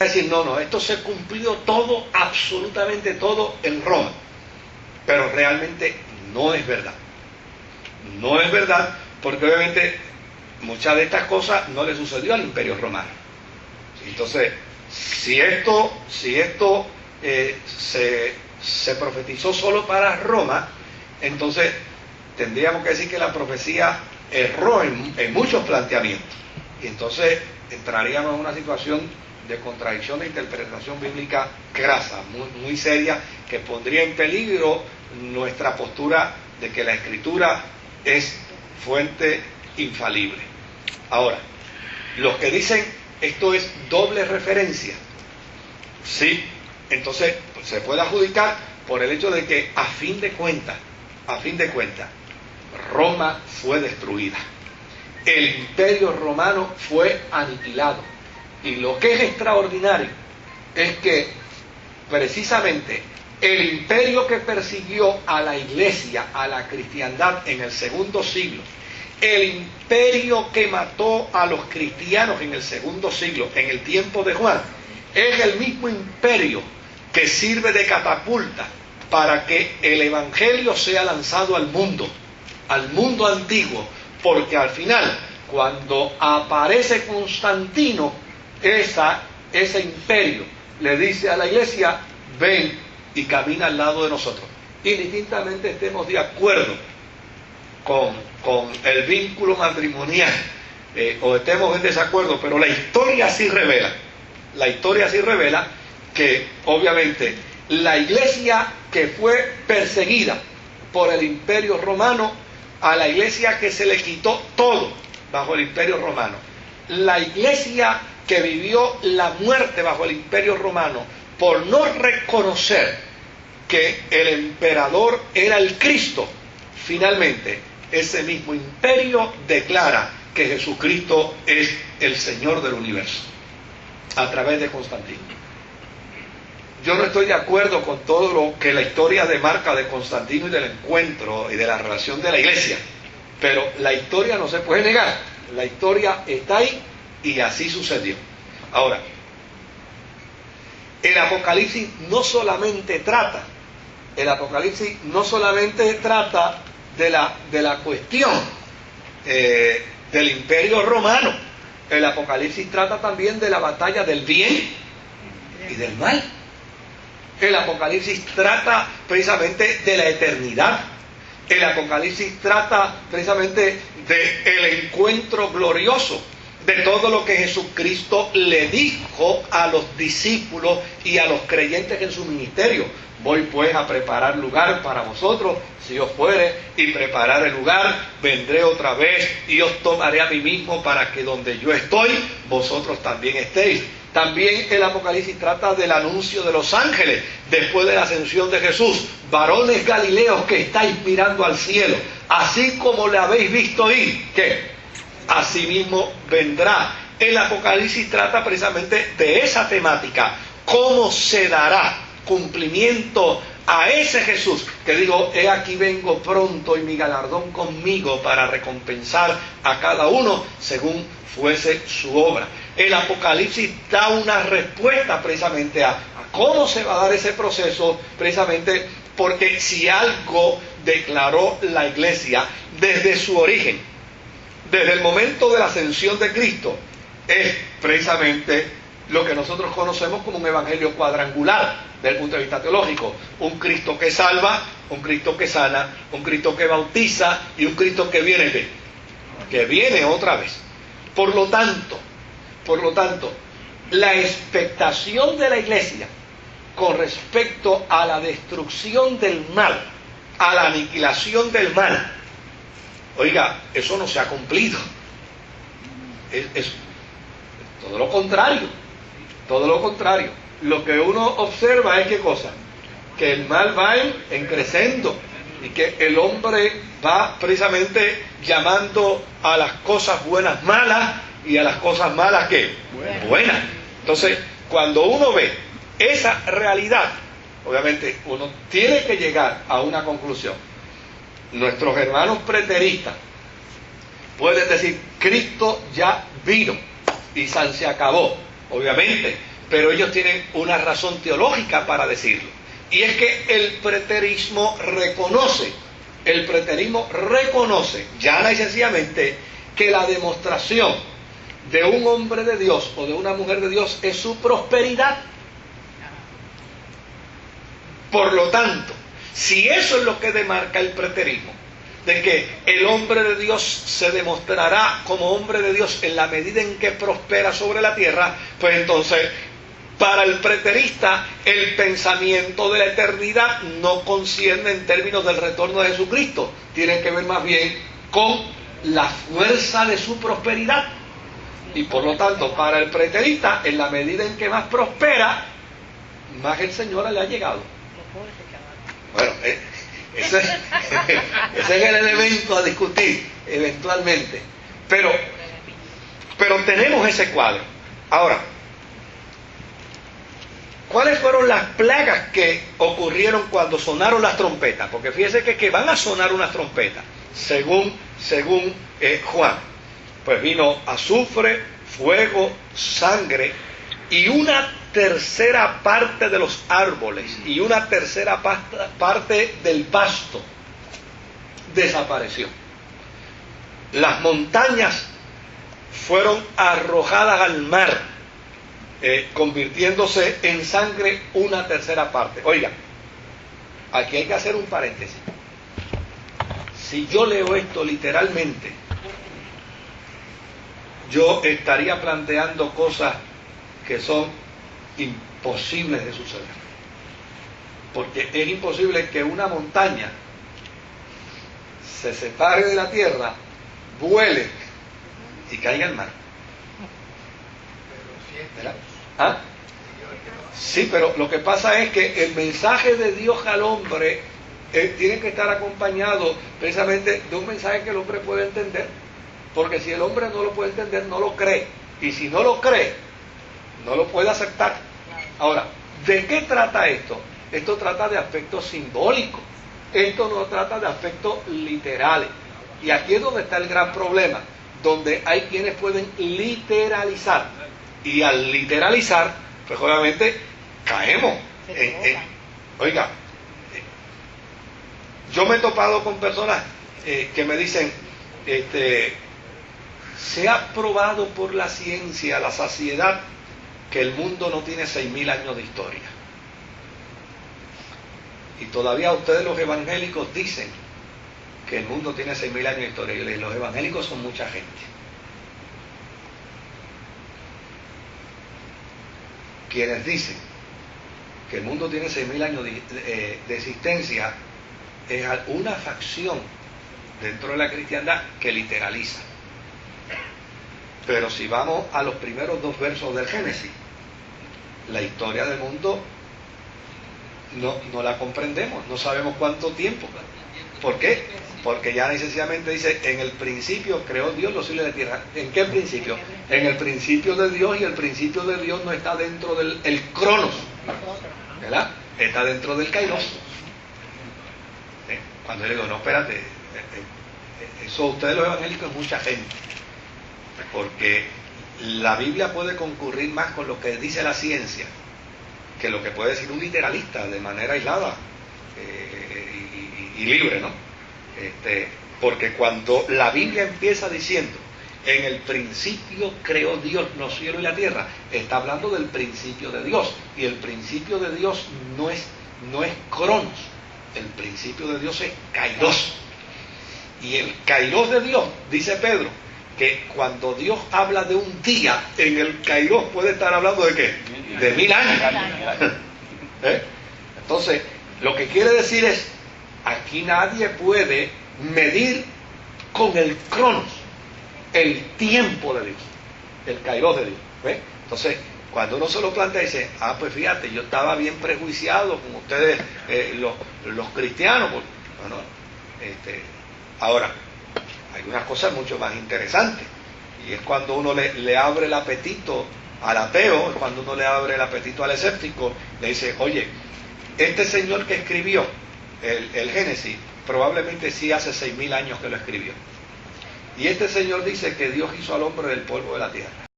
decir, no, esto se cumplió todo, absolutamente todo en Roma. Pero realmente no es verdad. No es verdad, porque obviamente muchas de estas cosas no le sucedió al Imperio Romano. Entonces, si esto se profetizó solo para Roma, entonces tendríamos que decir que la profecía erró en muchos planteamientos. Y entonces entraríamos en una situación de contradicción de interpretación bíblica grasa, muy seria, que pondría en peligro nuestra postura de que la Escritura es fuente infalible. Ahora, los que dicen esto es doble referencia, sí, entonces pues, se puede adjudicar por el hecho de que a fin de cuentas, Roma fue destruida. El Imperio Romano fue aniquilado. Y lo que es extraordinario es que precisamente el imperio que persiguió a la iglesia, a la cristiandad en el segundo siglo, el imperio que mató a los cristianos en el segundo siglo, en el tiempo de Juan, es el mismo imperio que sirve de catapulta para que el evangelio sea lanzado al mundo antiguo, porque al final, cuando aparece Constantino, ese imperio le dice a la iglesia, ven y camina al lado de nosotros. Indistintamente estemos de acuerdo con el vínculo matrimonial o estemos en desacuerdo, pero la historia sí revela que obviamente la iglesia que fue perseguida por el Imperio Romano, a la iglesia que se le quitó todo bajo el Imperio Romano, la iglesia que vivió la muerte bajo el Imperio Romano por no reconocer que el emperador era el Cristo, finalmente ese mismo imperio declara que Jesucristo es el Señor del universo a través de Constantino. Yo no estoy de acuerdo con todo lo que la historia demarca de Constantino y del encuentro y de la relación de la iglesia, pero la historia no se puede negar, la historia está ahí y así sucedió. Ahora, el Apocalipsis no solamente trata de la cuestión del Imperio Romano. El Apocalipsis trata también de la batalla del bien y del mal. El Apocalipsis trata precisamente de la eternidad. El Apocalipsis trata precisamente del encuentro glorioso, de todo lo que Jesucristo le dijo a los discípulos y a los creyentes en su ministerio. Voy pues a preparar lugar para vosotros, si os fuere, y preparar el lugar, vendré otra vez y os tomaré a mí mismo para que donde yo estoy, vosotros también estéis. También el Apocalipsis trata del anuncio de los ángeles después de la ascensión de Jesús. Varones galileos que estáis mirando al cielo, así como le habéis visto ir, ¿qué? Asimismo vendrá. El Apocalipsis trata precisamente de esa temática. ¿Cómo se dará cumplimiento a ese Jesús que digo, he aquí vengo pronto y mi galardón conmigo para recompensar a cada uno según fuese su obra? El Apocalipsis da una respuesta precisamente a cómo se va a dar ese proceso, precisamente porque si algo declaró la iglesia desde su origen, desde el momento de la ascensión de Cristo, es precisamente lo que nosotros conocemos como un evangelio cuadrangular desde el punto de vista teológico. Un Cristo que salva, un Cristo que sana, un Cristo que bautiza y un Cristo que viene otra vez. Por lo tanto, la expectación de la iglesia con respecto a la destrucción del mal, a la aniquilación del mal, oiga, eso no se ha cumplido. Es todo lo contrario. Lo que uno observa es ¿qué cosa? Que el mal va en creciendo y que el hombre va precisamente llamando a las cosas buenas malas y a las cosas malas ¿qué? Buenas. Entonces, cuando uno ve esa realidad, obviamente uno tiene que llegar a una conclusión. Nuestros hermanos preteristas pueden decir, Cristo ya vino y se acabó. Obviamente, pero ellos tienen una razón teológica para decirlo. Y es que el preterismo reconoce, llana y sencillamente, que la demostración de un hombre de Dios o de una mujer de Dios es su prosperidad. Por lo tanto, si eso es lo que demarca el preterismo, de que el hombre de Dios se demostrará como hombre de Dios en la medida en que prospera sobre la tierra, pues entonces, para el preterista, el pensamiento de la eternidad no concierne en términos del retorno de Jesucristo, tiene que ver más bien con la fuerza de su prosperidad. Y por lo tanto, para el preterista, en la medida en que más prospera, más el Señor le ha llegado. Bueno, ese es el elemento a discutir eventualmente. Pero tenemos ese cuadro. Ahora, ¿cuáles fueron las plagas que ocurrieron cuando sonaron las trompetas? Porque fíjese que van a sonar unas trompetas, según Juan. Pues vino azufre, fuego, sangre y una tercera parte de los árboles y una tercera parte del pasto desapareció. Las montañas fueron arrojadas al mar, convirtiéndose en sangre una tercera parte. Oiga, aquí hay que hacer un paréntesis. Si yo leo esto literalmente, yo estaría planteando cosas que son imposibles de suceder. Porque es imposible que una montaña se separe de la tierra, vuele y caiga al mar. ¿Verdad? ¿Ah? Sí, pero lo que pasa es que el mensaje de Dios al hombre tiene que estar acompañado precisamente de un mensaje que el hombre puede entender. Porque si el hombre no lo puede entender, no lo cree. Y si no lo cree, no lo puede aceptar. Ahora, ¿de qué trata esto? Esto trata de aspectos simbólicos. Esto no trata de aspectos literales. Y aquí es donde está el gran problema, donde hay quienes pueden literalizar. Y al literalizar, pues obviamente caemos oiga, yo me he topado con personas que me dicen, se ha probado por la ciencia, la saciedad, que el mundo no tiene 6.000 años de historia. Y todavía ustedes los evangélicos dicen que el mundo tiene 6.000 años de historia. Yo les digo, los evangélicos son mucha gente. Quienes dicen que el mundo tiene 6.000 años de existencia es una facción dentro de la cristiandad que literaliza. Pero si vamos a los primeros 2 versos del Génesis, la historia del mundo no la comprendemos, no sabemos cuánto tiempo. ¿Por qué? Porque ya sencillamente dice, en el principio creó Dios los cielos y la tierra. ¿En qué principio? En el principio de Dios, y el principio de Dios no está dentro del cronos, ¿verdad? Está dentro del kairos. Cuando yo le digo, no, espérate, eso ustedes los evangélicos es mucha gente. Porque la Biblia puede concurrir más con lo que dice la ciencia que lo que puede decir un literalista de manera aislada y libre, ¿no? Porque cuando la Biblia empieza diciendo, en el principio creó Dios los cielos y la tierra, está hablando del principio de Dios, y el principio de Dios no es cronos, el principio de Dios es kairos. Y el kairos de Dios, dice Pedro, que cuando Dios habla de un día, en el kairos puede estar hablando de ¿qué? De 1000 años. Entonces, lo que quiere decir es, aquí nadie puede medir con el cronos el tiempo de Dios, el kairos de Dios. Entonces, cuando uno se lo plantea, dice, pues fíjate, yo estaba bien prejuiciado con ustedes, los cristianos. Bueno, ahora, hay unas cosas mucho más interesantes, y es cuando uno le abre el apetito al ateo, es cuando uno le abre el apetito al escéptico, le dice, oye, este señor que escribió el Génesis, probablemente sí hace 6.000 años que lo escribió, y este señor dice que Dios hizo al hombre del polvo de la tierra.